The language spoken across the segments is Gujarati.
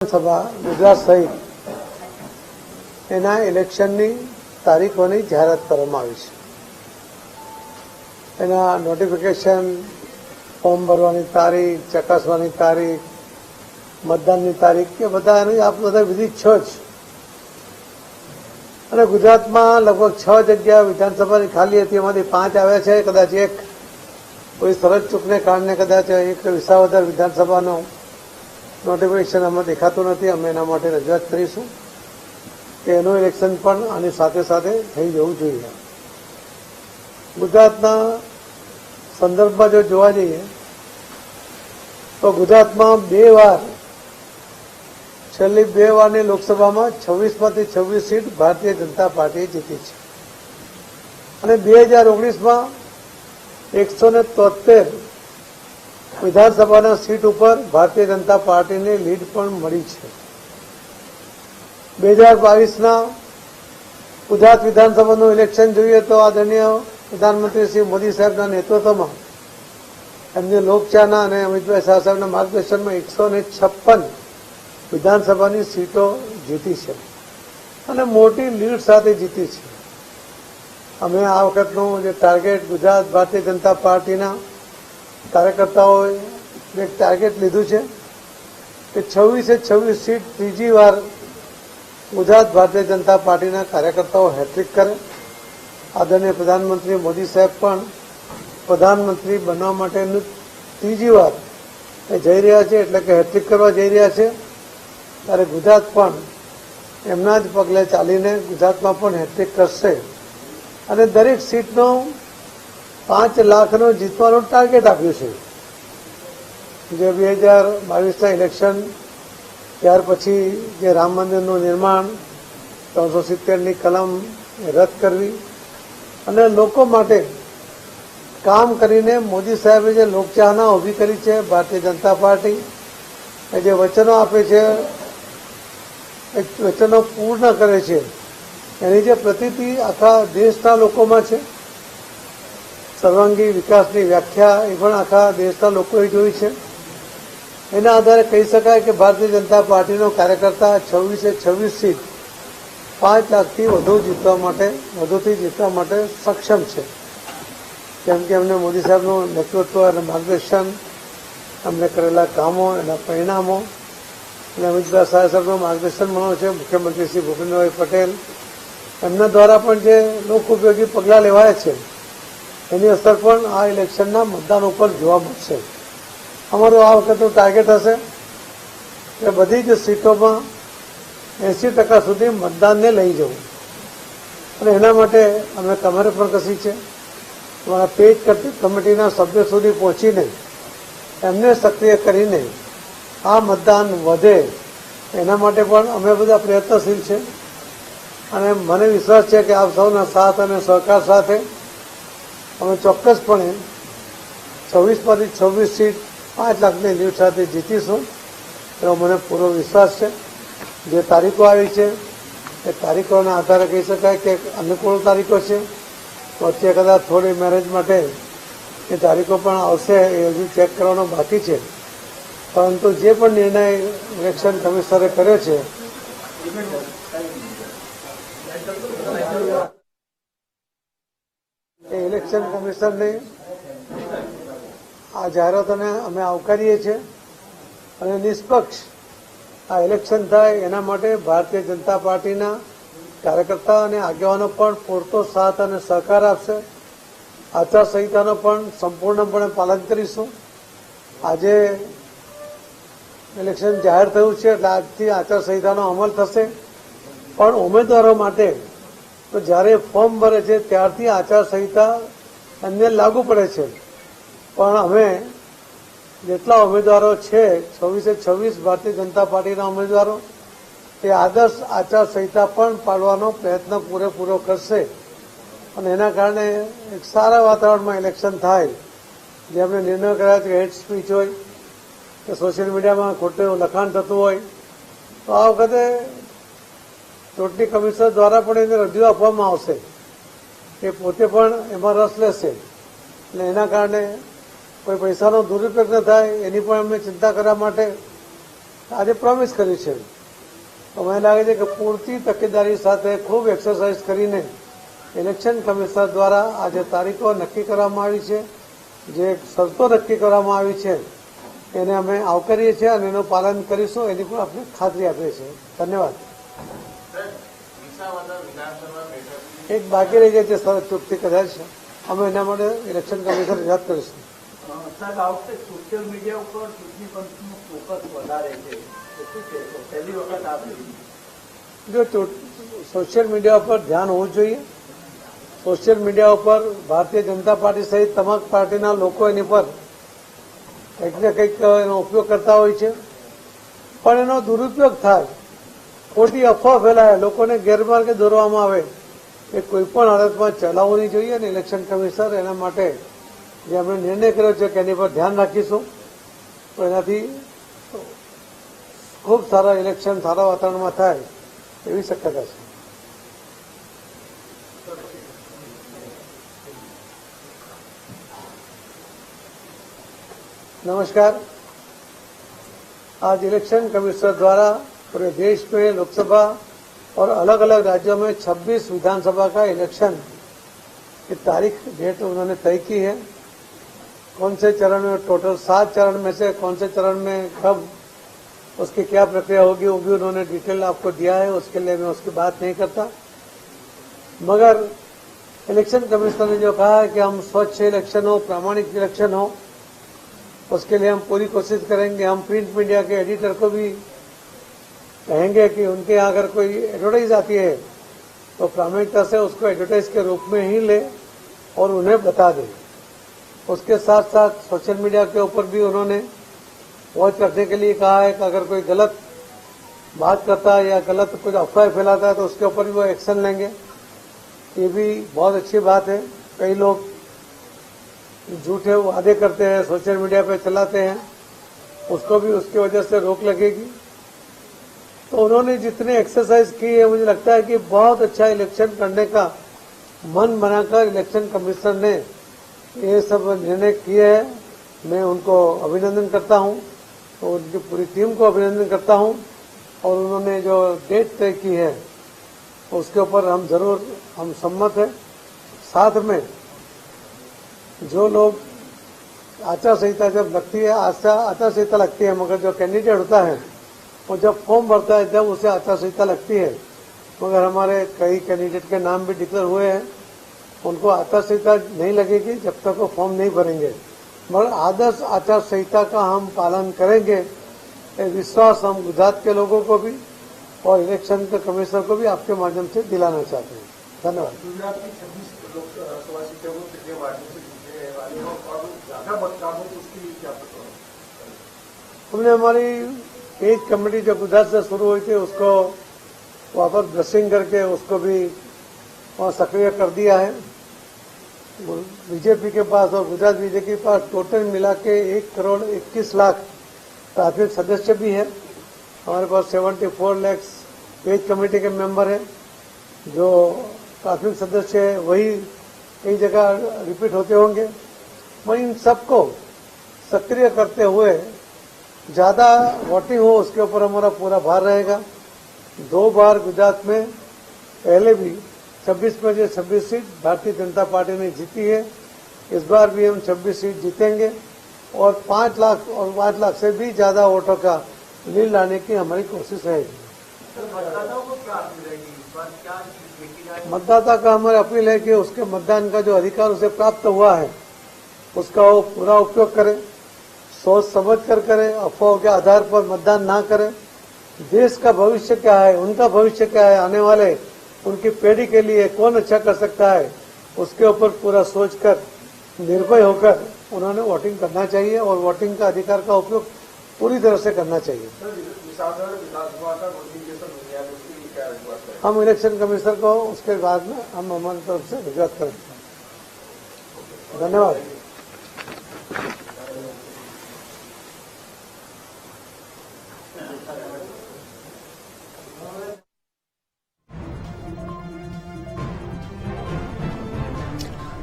સભા ગુજરાત સહિત એના ઇલેક્શનની તારીખોની જાહેરાત કરવામાં આવી છે. એના નોટિફિકેશન, ફોર્મ ભરવાની તારીખ, ચકાસવાની તારીખ, મતદાનની તારીખ કે બધા એની આપ બધા વિધિ 6 જ. અને ગુજરાતમાં લગભગ 6 જગ્યા વિધાનસભાની ખાલી હતી, એમાંથી 5 આવ્યા છે. કદાચ એક કોઈ સરસ ચૂકને કારણે કદાચ એક વિસાવદર વિધાનસભાનો નોટિફિકેશન આમાં દેખાતું નથી. અમે એના માટે રજૂઆત કરીશું કે એનું ઇલેક્શન પણ આની સાથે સાથે થઈ જવું જોઈએ. ગુજરાતના સંદર્ભમાં જો જોવા જઈએ તો ગુજરાતમાં 2 વાર, છેલ્લી 2 વારની લોકસભામાં 26માંથી 26 સીટ ભારતીય જનતા પાર્ટીએ જીતી છે. અને 2019માં 173 વિધાનસભાના સીટ ઉપર ભારતીય જનતા પાર્ટીને લીડ પણ મળી છે. 2022ના ગુજરાત વિધાનસભાનું ઇલેક્શન જોઈએ તો આદરણીય પ્રધાનમંત્રી શ્રી મોદી સાહેબના નેતૃત્વમાં એમની લોકચાહના અને અમિતભાઈ શાહ સાહેબના માર્ગદર્શનમાં 156 વિધાનસભાની સીટો જીતી છે અને મોટી લીડ સાથે જીતી છે. અમે આ વખતનું જે ટાર્ગેટ ગુજરાત ભારતીય જનતા પાર્ટીના કાર્યકર્તાઓએ એક ટાર્ગેટ લીધું છે કે 26 સીટ ત્રીજી વાર ગુજરાત ભારતીય જનતા પાર્ટીના કાર્યકર્તાઓ હેટ્રિક કરે. આદરણીય પ્રધાનમંત્રી મોદી સાહેબ પણ પ્રધાનમંત્રી બનવા માટેનું ત્રીજી વાર એ જઈ રહ્યા છે, એટલે કે હેટ્રિક કરવા જઈ રહ્યા છે. ત્યારે ગુજરાત પણ એમના જ પગલે ચાલીને ગુજરાતમાં પણ હેટ્રિક કરશે અને દરેક સીટનો 5 લાખનો જીતવાનું ટાર્ગેટ આપ્યું છે. જે 2022ના ઇલેક્શન ત્યાર પછી જે રામ મંદિરનું નિર્માણ, 370ની કલમ રદ કરવી અને લોકો માટે કામ કરીને મોદી સાહેબે જે લોકચાહના ઊભી કરી છે, ભારતીય જનતા પાર્ટી એ જે વચનો આપે છે એ વચનો પૂર્ણ કરે છે, એની જે પ્રતીતિ આખા દેશના લોકોમાં છે. સર્વાંગી વિકાસની વ્યાખ્યા એ પણ આખા દેશના લોકોએ જોઈ છે. એના આધારે કહી શકાય કે ભારતીય જનતા પાર્ટીનો કાર્યકર્તા 26 સીટ 5 લાખથી વધુથી જીતવા માટે સક્ષમ છે. કેમ કે એમને મોદી સાહેબનું નેતૃત્વ અને માર્ગદર્શન, એમને કરેલા કામો, એના પરિણામો અને અમિતભાઈ શાહ સાહેબનું માર્ગદર્શન મળ્યું છે. મુખ્યમંત્રી શ્રી ભૂપેન્દ્રભાઈ પટેલ એમના દ્વારા પણ જે લોક ઉપયોગી પગલાં લેવાયા છે એની અસર પણ આ ઇલેક્શનના મતદાન ઉપર જોવા મળશે. અમારું આ વખતનું ટાર્ગેટ હશે કે બધી જ સીટોમાં 80% સુધી મતદાનને લઈ જવું અને એના માટે અમે કમરે પણ કસી છે. અમારા પેજ કમિટીના સભ્યો સુધી પહોંચીને એમને સક્રિય કરીને આ મતદાન વધે એના માટે પણ અમે બધા પ્રયત્નશીલ છે. અને મને વિશ્વાસ છે કે આપ સૌના સાથ અને સહકાર સાથે અમે ચોક્કસપણે 26માંથી 26 સીટ 5 લાખની લીડ સાથે જીતીશું એવો મને પૂરો વિશ્વાસ છે. જે તારીખો આવી છે એ તારીખોના આધારે કહી શકાય કે અનુકૂળ તારીખો છે. વચ્ચે કદાચ થોડી મેરેજ માટે એ તારીખો પણ આવશે, એ હજુ ચેક કરવાનો બાકી છે. પરંતુ જે પણ નિર્ણય ઇલેક્શન કમિશનરે કર્યો છે એ ઇલેક્શન કમિશનની આ જાહેરાતોને અમે આવકારીએ છીએ અને નિષ્પક્ષ આ ઇલેક્શન થાય એના માટે ભારતીય જનતા પાર્ટીના કાર્યકર્તા અને આગેવાનો પણ પૂરતો સાથ અને સહકાર આપશે. આચારસંહિતાનો પણ સંપૂર્ણપણે પાલન કરીશું. આજે ઇલેક્શન જાહેર થયું છે એટલે આજથી આચારસંહિતાનો અમલ થશે. પણ ઉમેદવારો માટે તો જ્યારે ફોર્મ ભરે છે ત્યારથી આચારસંહિતા એમને લાગુ પડે છે. પણ અમે જેટલા ઉમેદવારો છે 26 ભારતીય જનતા પાર્ટીના ઉમેદવારો એ આદર્શ આચારસંહિતા પણ પાડવાનો પ્રયત્ન પૂરેપૂરો કરશે અને એના કારણે એક સારા વાતાવરણમાં ઇલેક્શન થાય. જે આપણે નિર્ણય કર્યા છે હેટ સ્પીચ હોય કે સોશિયલ મીડિયામાં ખોટું લખાણ થતું હોય તો આ વખતે ચૂંટણી કમિશનર દ્વારા પણ એને રજૂ આપવામાં આવશે. એ પોતે પણ એમાં રસ લેશે અને એના કારણે કોઈ પૈસાનો દુરુપયોગ ન થાય એની પણ અમને ચિંતા કરવા માટે આજે પ્રોમિસ કર્યું છે. તો મને લાગે છે કે પૂરતી તકેદારી સાથે ખૂબ એક્સરસાઇઝ કરીને ઇલેક્શન કમિશનર દ્વારા આજે તારીખો નક્કી કરવામાં આવી છે, જે શરતો નક્કી કરવામાં આવી છે એને અમે આવકારીએ છીએ અને એનું પાલન કરીશું એની પણ આપણે ખાતરી આપીએ છીએ. ધન્યવાદ. એક બાકી રહી જાય છે સરહદ ચૂકતી કદાચ અમે એના માટે ઇલેક્શન કમિશનર રજૂઆત કરીશું. સાહેબ, આ વખતે સોશિયલ મીડિયા ઉપર ચૂંટણી પંચનું ફોકસ વધારે છે, પહેલી વખત આપણે જો સોશિયલ મીડિયા ઉપર ધ્યાન હોવું જોઈએ. સોશિયલ મીડિયા ઉપર ભારતીય જનતા પાર્ટી સહિત તમામ પાર્ટીના લોકો એની પર કંઈક ને કંઈક એનો ઉપયોગ કરતા હોય છે, પણ એનો દુરુપયોગ થાય, ખોટી અફવા ફેલાય, લોકોને ગેરમાર્ગે દોરવામાં આવે એ કોઈપણ હાલતમાં ચલાવવું નહીં જોઈએ. અને ઇલેક્શન કમિશનર એના માટે જે અમે નિર્ણય કર્યો છે કે એની પર ધ્યાન રાખીશું, તો એનાથી ખૂબ સારા ઇલેક્શન સારા વાતાવરણમાં થાય એવી શક્યતા છે. नमस्कार. आज इलेक्शन कमिश्नर द्वारा पूरे देश में लोकसभा और अलग अलग राज्यों में 26 विधानसभा का इलेक्शन की तारीख डेट उन्होंने तय की है. कौन से चरण में, टोटल 7 चरण में से कौन से चरण में कब उसकी क्या प्रक्रिया होगी वो भी उन्होंने डिटेल आपको दिया है. उसके लिए मैं उसकी बात नहीं करता, मगर इलेक्शन कमिश्नर ने जो कहा है कि हम स्वच्छ इलेक्शन हो, प्रामाणिक इलेक्शन हो, उसके लिए हम पूरी कोशिश करेंगे. हम प्रिंट मीडिया के एडिटर को भी कहेंगे कि उनके यहाँ अगर कोई एडवर्टाइज आती है तो प्रामाणिकता से उसको एडवर्टाइज के रूप में ही ले और उन्हें बता दें. उसके साथ साथ सोशल मीडिया के ऊपर भी उन्होंने वॉच रखने के लिए कहा है कि अगर कोई गलत बात करता है या गलत कुछ अफवाह फैलाता है तो उसके ऊपर भी वो एक्शन लेंगे. ये भी बहुत अच्छी बात है. कई लोग झूठे वादे करते हैं, सोशल मीडिया पे चलाते हैं, उसको भी उसकी वजह से रोक लगेगी. तो उन्होंने जितने एक्सरसाइज की है मुझे लगता है कि बहुत अच्छा इलेक्शन करने का मन बनाकर इलेक्शन कमिश्नर ने ये सब निर्णय किए हैं. मैं उनको अभिनंदन करता हूं, तो उनकी पूरी टीम को अभिनंदन करता हूं. और उन्होंने जो डेट तय की है उसके ऊपर हम सम्मत हैं. साथ में जो लोग आचार संहिता जब लगती है, आचार संहिता लगती है, मगर जो कैंडिडेट होता है वो जब फॉर्म भरता है जब उसे आचार संहिता लगती है. मगर हमारे कई कैंडिडेट के नाम भी डिक्लेयर हुए हैं, उनको आचार संहिता नहीं लगेगी जब तक वो फॉर्म नहीं भरेंगे. मगर आदर्श आचार संहिता का हम पालन करेंगे, ये विश्वास हम गुजरात के लोगों को भी और इलेक्शन के कमिश्नर को भी आपके माध्यम से दिलाना चाहते हैं. धन्यवाद. गुजरात की 26 लोकसभा सीटें वो कितने वार्ड से जीतने वाले हो और ज्यादा मतदान हो तो उसके लिए क्या पता? हमने हमारी पेज कमेटी जो गुजरात से शुरू हुई थी उसको वापस ब्रशिंग करके उसको भी वहाँ सक्रिय कर दिया है. बीजेपी के पास और गुजरात बीजेपी के पास टोटल मिला के 1,21,00,000 प्राथमिक सदस्य भी है. हमारे पास 74 लाख पेज कमेटी के मेंबर है. जो प्राथमिक सदस्य है वही कई जगह रिपीट होते होंगे. मैं इन सबको सक्रिय करते हुए ज्यादा वोटिंग हो उसके ऊपर हमारा पूरा भार रहेगा. 2 बार गुजरात में पहले भी 26 में से 26 सीट भारतीय जनता पार्टी ने जीती है. इस बार भी हम 26 सीट जीतेंगे और 5 लाख से भी ज्यादा वोटों का लीड लाने की हमारी कोशिश रहेगी. मतदाताओं को क्या अपील रहेगी इस बार, क्या देखी जाए? मतदाता का हमारी अपील है कि उसके मतदान का जो अधिकार उसे प्राप्त हुआ है उसका वो पूरा उपयोग करे, सोच समझ कर करे, अफवाहों के आधार पर मतदान ना करे. देश का भविष्य क्या है, उनका भविष्य क्या है, आने वाले उनकी पीढ़ी के लिए कौन अच्छा कर सकता है, उसके ऊपर पूरा सोचकर निर्भय होकर उन्होंने वोटिंग करना चाहिए और वोटिंग का अधिकार का उपयोग पूरी तरह से करना चाहिए. हम इलेक्शन कमिश्नर को उसके बाद में हम हमारी तरफ से रजूआत करेंगे. धन्यवाद.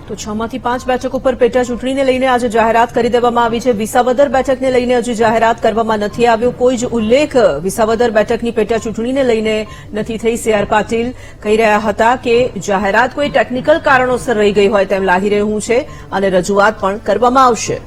તો 6 માંથી 5 બેઠકો પર પેટા ચૂંટણીને લઈને આજે જાહેરાત કરી દેવામાં આવી છે. વિસાવદર બેઠકને લઈને હજી જાહેરાત કરવામાં નથી આવ્યો. કોઈ જ ઉલ્લેખ વિસાવદર બેઠકની પેટા ચૂંટણીને લઈને નથી થઈ. CR પાટીલ કહી રહ્યા હતા કે જાહેરાત કોઈ ટેકનિકલ કારણોસર રહી ગઈ હોય તેમ લાગી રહ્યું છે અને રજૂઆત પણ કરવામાં આવશે.